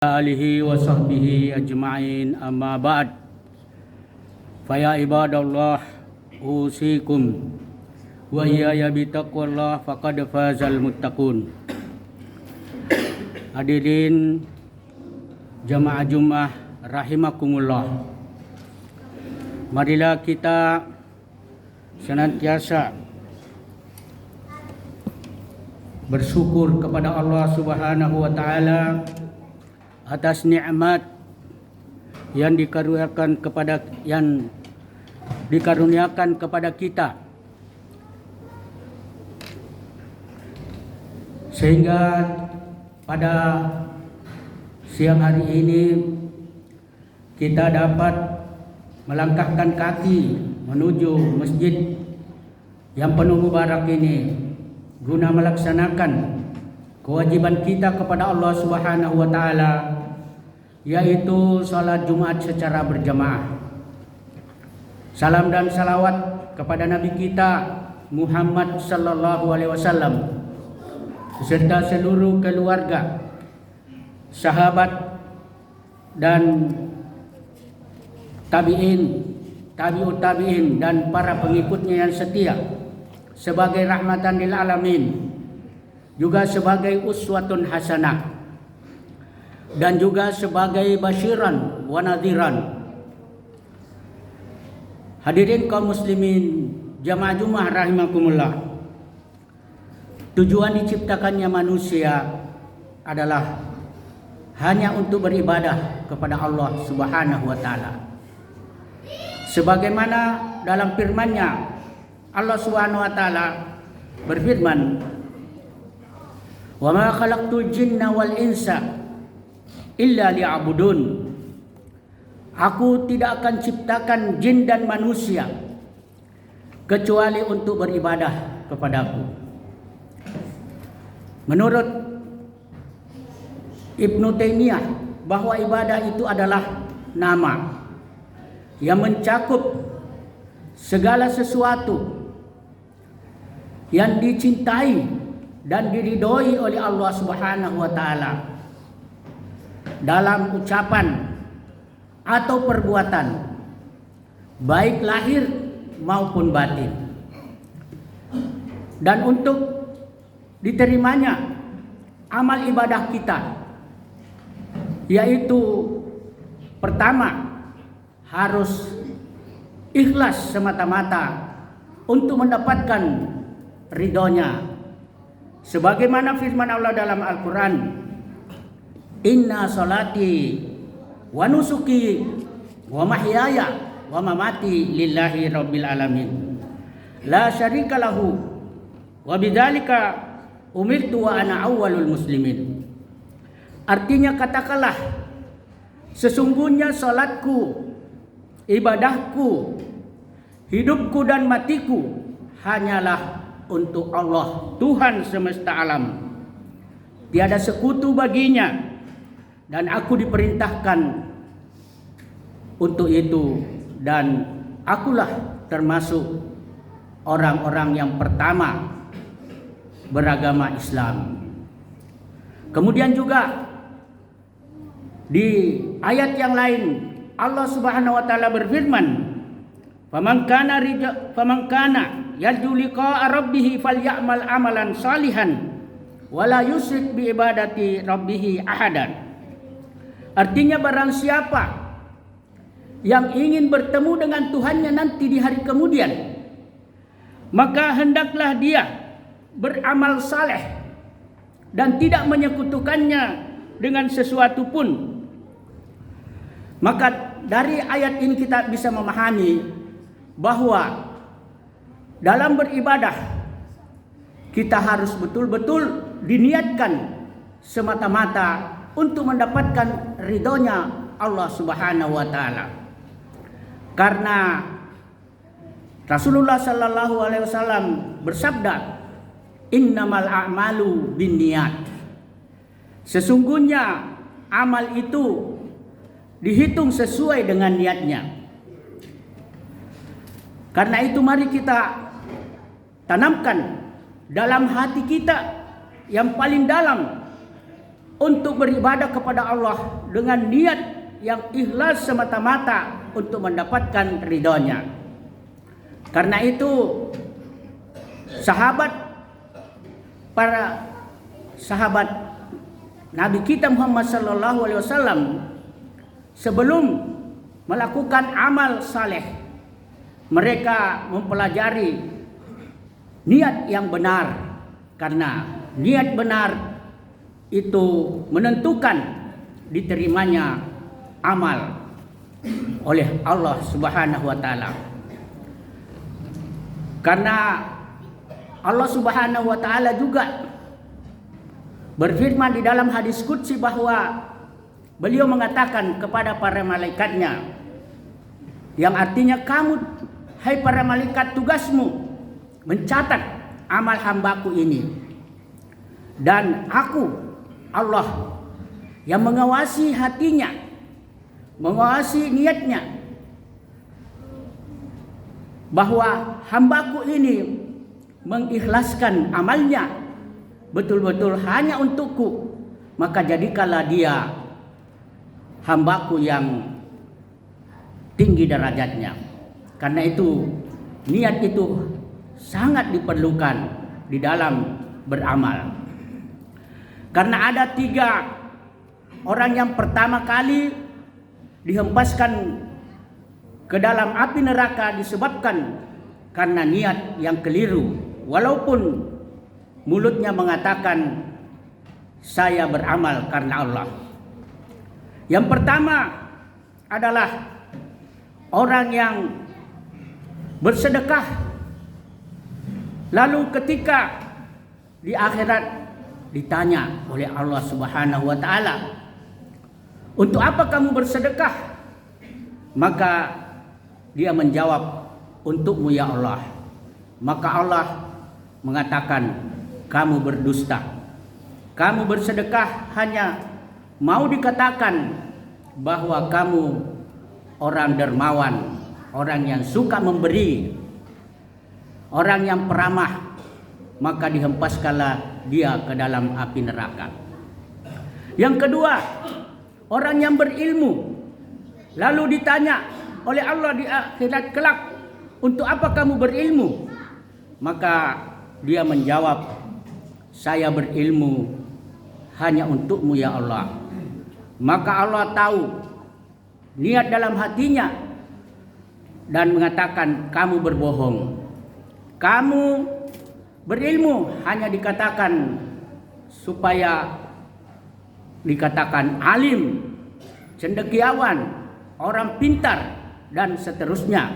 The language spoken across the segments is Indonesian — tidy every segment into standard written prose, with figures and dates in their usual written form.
alihi wa sahbihi ajma'in amma ba'd. Faya ibadallah usikum wa iyaya bitaqwallah faqad fazal muttaqun. Hadirin jamaah Jumat rahimakumullah. Marilah kita senantiasa bersyukur kepada Allah Subhanahu wa taala atas nikmat yang dikaruniakan kepada kita, sehingga pada siang hari ini kita dapat melangkahkan kaki menuju masjid yang penuh mubarak ini guna melaksanakan kewajiban kita kepada Allah Subhanahu wa taala, yaitu salat Jumat secara berjamaah. Salam dan salawat kepada Nabi kita Muhammad sallallahu alaihi wasallam beserta seluruh keluarga, sahabat dan tabi'ut tabi'in dan para pengikutnya yang setia sebagai rahmatan lil alamin, juga sebagai uswatun hasanah, dan juga sebagai basyiran wa nadhiran. Hadirin kaum muslimin jamaah Jumat rahimakumullah. Tujuan diciptakannya manusia adalah hanya untuk beribadah kepada Allah Subhanahu wa taala. Sebagaimana dalam firman-Nya, Allah Subhanahu wa taala berfirman, "Wa ma khalaqtul jinna wal insa illa liya'budun." Aku tidak akan ciptakan jin dan manusia kecuali untuk beribadah kepadaku. Menurut Ibnu Taimiyah, bahwa ibadah itu adalah nama yang mencakup segala sesuatu yang dicintai dan diridhoi oleh Allah Subhanahu wa taala dalam ucapan atau perbuatan, baik lahir maupun batin. Dan untuk diterimanya amal ibadah kita, yaitu pertama harus ikhlas semata-mata untuk mendapatkan ridhonya, sebagaimana firman Allah dalam Al-Quran, "Inna salati wa nusuki wa mahyaya wa mamati lillahi rabbil alamin la syarika lahu wa bidzalika umirtu wa ana awwalul muslimin." Artinya, katakanlah, sesungguhnya salatku, ibadahku, hidupku dan matiku hanyalah untuk Allah, Tuhan semesta alam. Tiada sekutu baginya, dan aku diperintahkan untuk itu, dan akulah termasuk orang-orang yang pertama beragama Islam. Kemudian juga di ayat yang lain Allah Subhanahu wa taala berfirman, "Faman kana yarju liqa'a rabbih falyamal amalan salihan wala yusyrik bi ibadati rabbih ahadan." Artinya, barang siapa yang ingin bertemu dengan Tuhannya nanti di hari kemudian, maka hendaklah dia beramal saleh dan tidak menyekutukannya dengan sesuatu pun. Maka dari ayat ini kita bisa memahami bahwa dalam beribadah kita harus betul-betul diniatkan semata-mata untuk mendapatkan ridhonya Allah Subhanahu wa taala. Karena Rasulullah sallallahu alaihi wasallam bersabda, "Innamal a'malu binniyat." Sesungguhnya amal itu dihitung sesuai dengan niatnya. Karena itu mari kita tanamkan dalam hati kita yang paling dalam untuk beribadah kepada Allah dengan niat yang ikhlas semata-mata untuk mendapatkan ridhonya. Karena itu para sahabat Nabi kita Muhammad sallallahu alaihi wasallam sebelum melakukan amal saleh, mereka mempelajari niat yang benar, karena niat benar itu menentukan diterimanya amal oleh Allah Subhanahu wa taala. Karena Allah Subhanahu wa taala juga berfirman di dalam hadis qudsi bahwa beliau mengatakan kepada para malaikatnya, yang artinya, kamu hai para malaikat, tugasmu mencatat amal hambaku ini, dan aku Allah yang mengawasi hatinya, mengawasi niatnya, bahwa hambaku ini mengikhlaskan amalnya betul-betul hanya untukku, maka jadikanlah dia hambaku yang tinggi derajatnya. Karena itu niat itu sangat diperlukan di dalam beramal. Karena ada 3 orang yang pertama kali dihempaskan ke dalam api neraka disebabkan karena niat yang keliru, walaupun mulutnya mengatakan saya beramal karena Allah. Yang pertama adalah orang yang bersedekah, lalu ketika di akhirat ditanya oleh Allah Subhanahu wa taala, untuk apa kamu bersedekah? Maka dia menjawab, untukmu ya Allah. Maka Allah mengatakan, kamu berdusta. Kamu bersedekah hanya mau dikatakan bahwa kamu orang dermawan, orang yang suka memberi, orang yang peramah, maka dihempaskanlah dia ke dalam api neraka. Yang kedua, orang yang berilmu, lalu ditanya oleh Allah di akhirat kelak, untuk apa kamu berilmu? Maka dia menjawab, saya berilmu hanya untukmu ya Allah. Maka Allah tahu niat dalam hatinya dan mengatakan, kamu berbohong. Kamu berilmu hanya dikatakan supaya dikatakan alim, cendekiawan, orang pintar, dan seterusnya.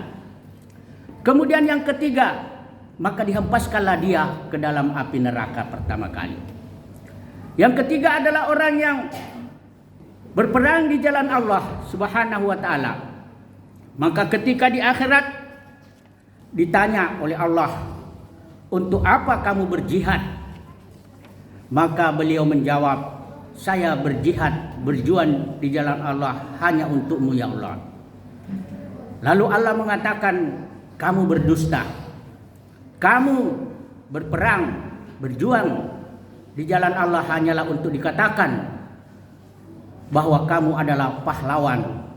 Kemudian yang ketiga, maka dihempaskanlah dia ke dalam api neraka pertama kali. Yang ketiga adalah orang yang berperang di jalan Allah Subhanahu wa taala. Maka ketika di akhirat ditanya oleh Allah, untuk apa kamu berjihad? Maka beliau menjawab, saya berjihad, berjuang di jalan Allah hanya untukmu ya Allah. Lalu Allah mengatakan, kamu berdusta. Kamu berperang, berjuang di jalan Allah hanyalah untuk dikatakan bahwa kamu adalah pahlawan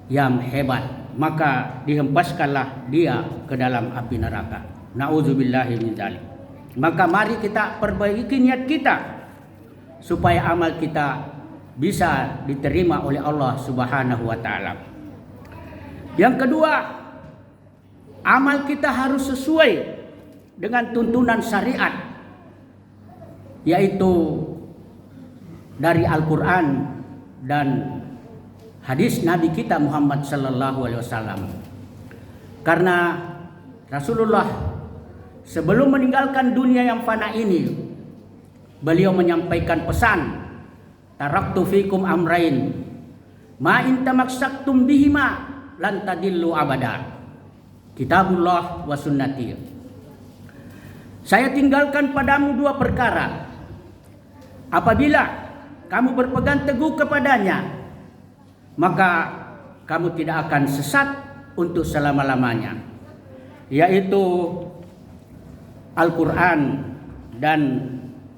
yang hebat. Maka dihempaskanlah dia ke dalam api neraka. Na'udzubillahi min dzalik. Maka mari kita perbaiki niat kita supaya amal kita bisa diterima oleh Allah Subhanahu wa taala. Yang kedua, amal kita harus sesuai dengan tuntunan syariat, yaitu dari Al-Quran dan hadis Nabi kita Muhammad sallallahu alaihi wasallam. Karena Rasulullah sebelum meninggalkan dunia yang fana ini, beliau menyampaikan pesan, taraktu fikum amrain ma in tamassaktum bihima lan tadillu abada, kitabullah wa sunnati. Saya tinggalkan padamu 2 perkara. Apabila kamu berpegang teguh kepadanya, maka kamu tidak akan sesat untuk selama-lamanya, yaitu Al-Quran dan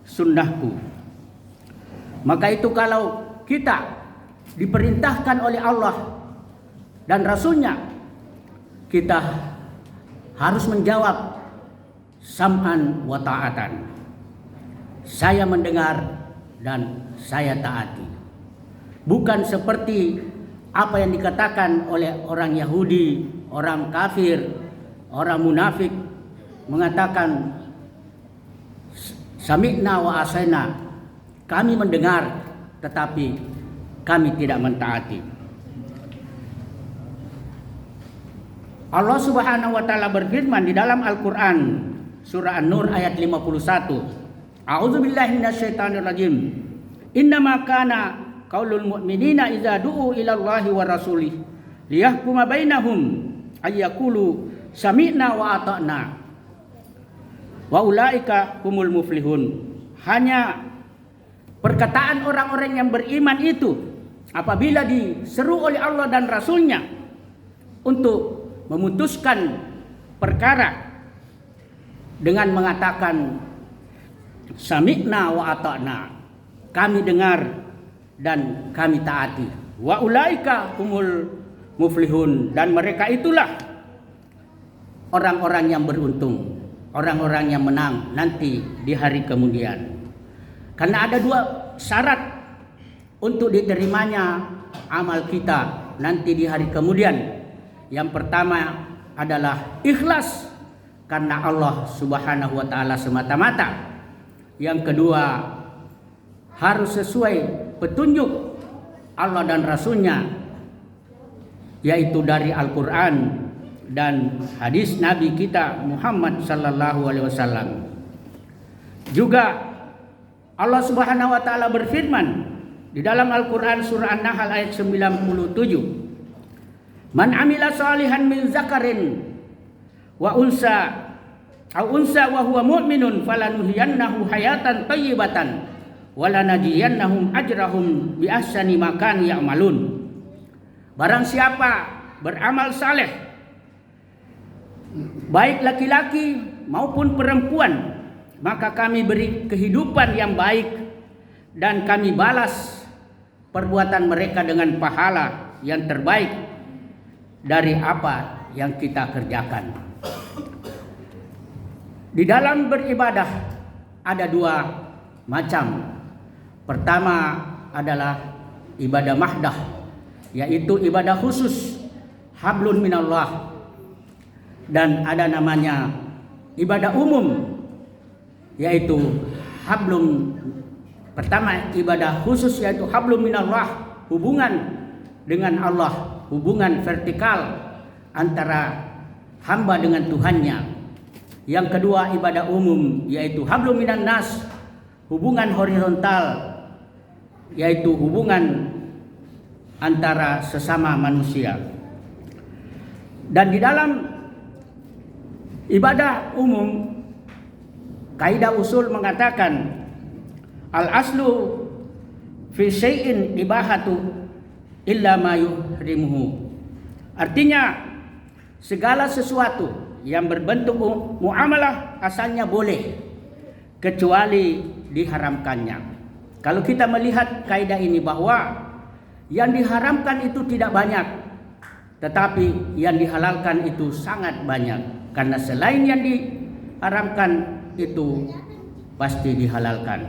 sunnahku. Maka itu kalau kita diperintahkan oleh Allah dan Rasulnya, kita harus menjawab sam'an wa ta'atan. Saya mendengar dan saya taati. Bukan seperti apa yang dikatakan oleh orang Yahudi, orang kafir, orang munafik, mengatakan sami'na wa asaina, kami mendengar tetapi kami tidak mentaati. Allah Subhanahu wa taala berfirman di dalam Al-Qur'an surah An-Nur ayat 51. A'udzubillahi minasyaitonirrajim. Innama kana qaulul mu'minina idza du'u ila Allahi wa rasulih liyahkuma bainahum ayyaqulu sami'na wa ata'na wa ulaika humul muflihun. Hanya perkataan orang-orang yang beriman itu apabila diseru oleh Allah dan Rasulnya untuk memutuskan perkara dengan mengatakan sami'na wa ata'na, kami dengar dan kami taati, wa ulaika humul muflihun, dan mereka itulah orang-orang yang beruntung, orang-orang yang menang nanti di hari kemudian. Karena ada dua syarat untuk diterimanya amal kita nanti di hari kemudian. Yang pertama adalah ikhlas karena Allah Subhanahu wa taala semata-mata. Yang kedua harus sesuai petunjuk Allah dan Rasulnya, yaitu dari Al-Quran dan hadis Nabi kita Muhammad sallallahu alaihi wasallam. Juga Allah Subhanahu wa taala berfirman di dalam Al-Qur'an surah An-Nahl ayat 97. Man amila salihan min zakarin wa unsa wa huwa mu'minun falanuhyiyannahu hayatan thayyibatan wa lanajziyannahum ajrahum bi ahsani ma kanu ya'malun. Barang siapa beramal saleh, baik laki-laki maupun perempuan, maka kami beri kehidupan yang baik dan kami balas perbuatan mereka dengan pahala yang terbaik dari apa yang kita kerjakan. Di dalam beribadah ada dua macam. Pertama adalah ibadah mahdah, yaitu ibadah khusus, hablun minallah. Dan ada namanya ibadah umum, yaitu hablum. Pertama ibadah khusus yaitu hablum minallah, hubungan dengan Allah, hubungan vertikal antara hamba dengan Tuhannya. Yang kedua ibadah umum yaitu hablum minan nas, hubungan horizontal, yaitu hubungan antara sesama manusia. Dan di dalam ibadah umum, kaidah usul mengatakan al-aslu fi syai'in ibahatu illa ma yuhrimuhu. Artinya segala sesuatu yang berbentuk muamalah asalnya boleh kecuali diharamkannya. Kalau kita melihat kaidah ini bahwa yang diharamkan itu tidak banyak, tetapi yang dihalalkan itu sangat banyak. Karena selain yang diharamkan itu pasti dihalalkan.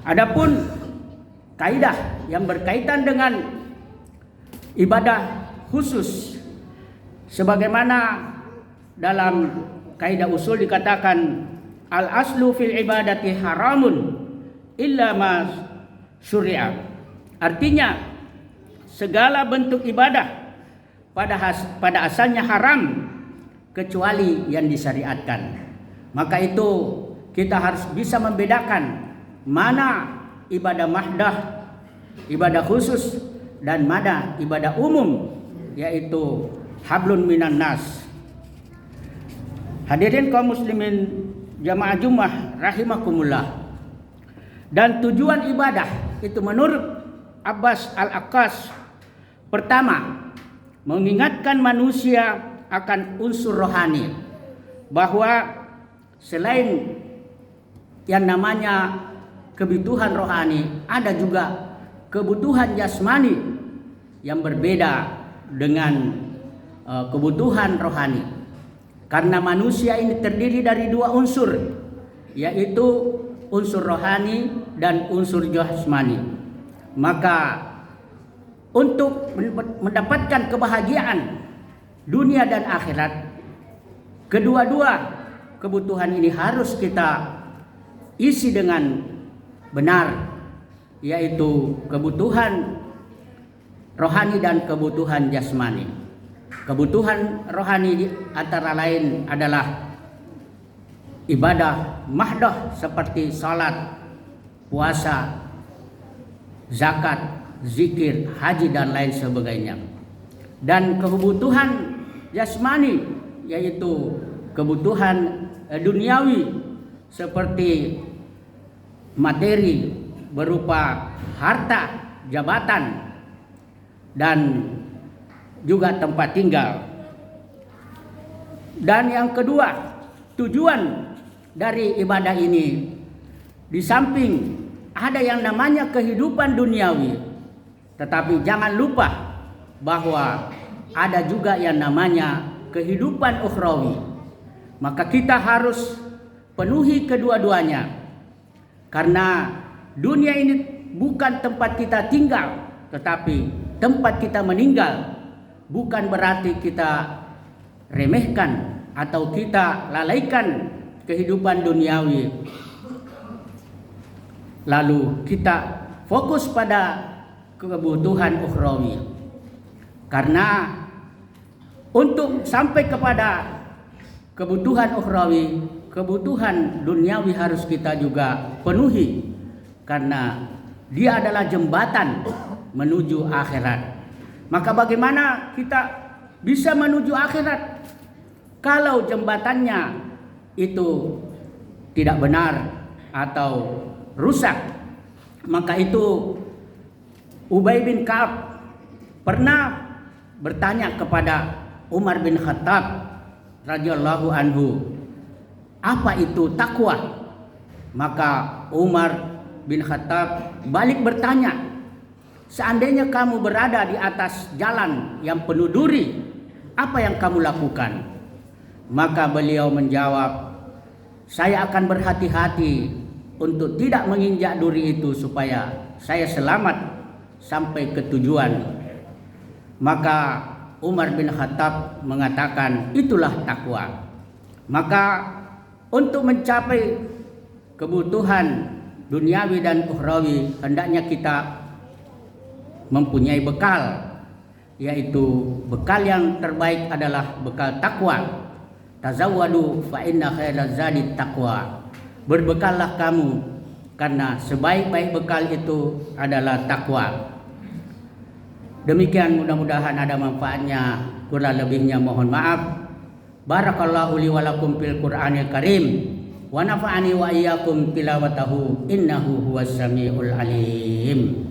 Adapun kaidah yang berkaitan dengan ibadah khusus, sebagaimana dalam kaidah usul dikatakan al-aslu fil ibadati haramun illa ma syuri'a. Artinya segala bentuk ibadah pada asalnya haram kecuali yang disyariatkan. Maka itu kita harus bisa membedakan mana ibadah mahdah, ibadah khusus, dan mana ibadah umum, yaitu hablun minan nas. Hadirin kaum muslimin jamaah Jumat rahimakumullah. Dan tujuan ibadah itu menurut Abbas Al-Aqas, pertama mengingatkan manusia akan unsur rohani, bahwa selain yang namanya kebutuhan rohani, ada juga kebutuhan jasmani yang berbeda dengan kebutuhan rohani. Karena manusia ini terdiri dari dua unsur, yaitu unsur rohani dan unsur jasmani. Maka untuk mendapatkan kebahagiaan dunia dan akhirat, kedua-dua kebutuhan ini harus kita isi dengan benar, yaitu kebutuhan rohani dan kebutuhan jasmani. Kebutuhan rohani antara lain adalah ibadah mahdoh seperti salat, puasa, zakat, zikir, haji dan lain sebagainya. Dan kebutuhan jasmani yaitu kebutuhan duniawi seperti materi berupa harta, jabatan dan juga tempat tinggal. Dan yang kedua, tujuan dari ibadah ini di samping ada yang namanya kehidupan duniawi, tetapi jangan lupa bahwa ada juga yang namanya kehidupan ukhrawi. Maka kita harus penuhi kedua-duanya. Karena dunia ini bukan tempat kita tinggal, tetapi tempat kita meninggal. Bukan berarti kita remehkan atau kita lalaikan kehidupan duniawi, lalu kita fokus pada kebutuhan ukhrawi. Karena untuk sampai kepada kebutuhan ukhrawi, kebutuhan duniawi harus kita juga penuhi, karena dia adalah jembatan menuju akhirat. Maka bagaimana kita bisa menuju akhirat kalau jembatannya itu tidak benar atau rusak? Maka itu Ubay bin Ka'ab pernah bertanya kepada Umar bin Khattab radhiyallahu anhu, apa itu takwa? Maka Umar bin Khattab balik bertanya, seandainya kamu berada di atas jalan yang penuh duri, apa yang kamu lakukan? Maka beliau menjawab, saya akan berhati-hati untuk tidak menginjak duri itu supaya saya selamat sampai ke tujuan. Maka Umar bin Khattab mengatakan, itulah takwa. Maka untuk mencapai kebutuhan duniawi dan ukhrawi, hendaknya kita mempunyai bekal, yaitu bekal yang terbaik adalah bekal takwa. Tazawwadu fa inna khairaz zadi taqwa. Berbekallah kamu, karena sebaik-baik bekal itu adalah takwa. Demikian, mudah-mudahan ada manfaatnya. Kurang lebihnya mohon maaf. Barakallahu li wa lakum fil Qur'anil Karim wa nafa'ani wa iyyakum tilawatahu innahu huwas samiul alim.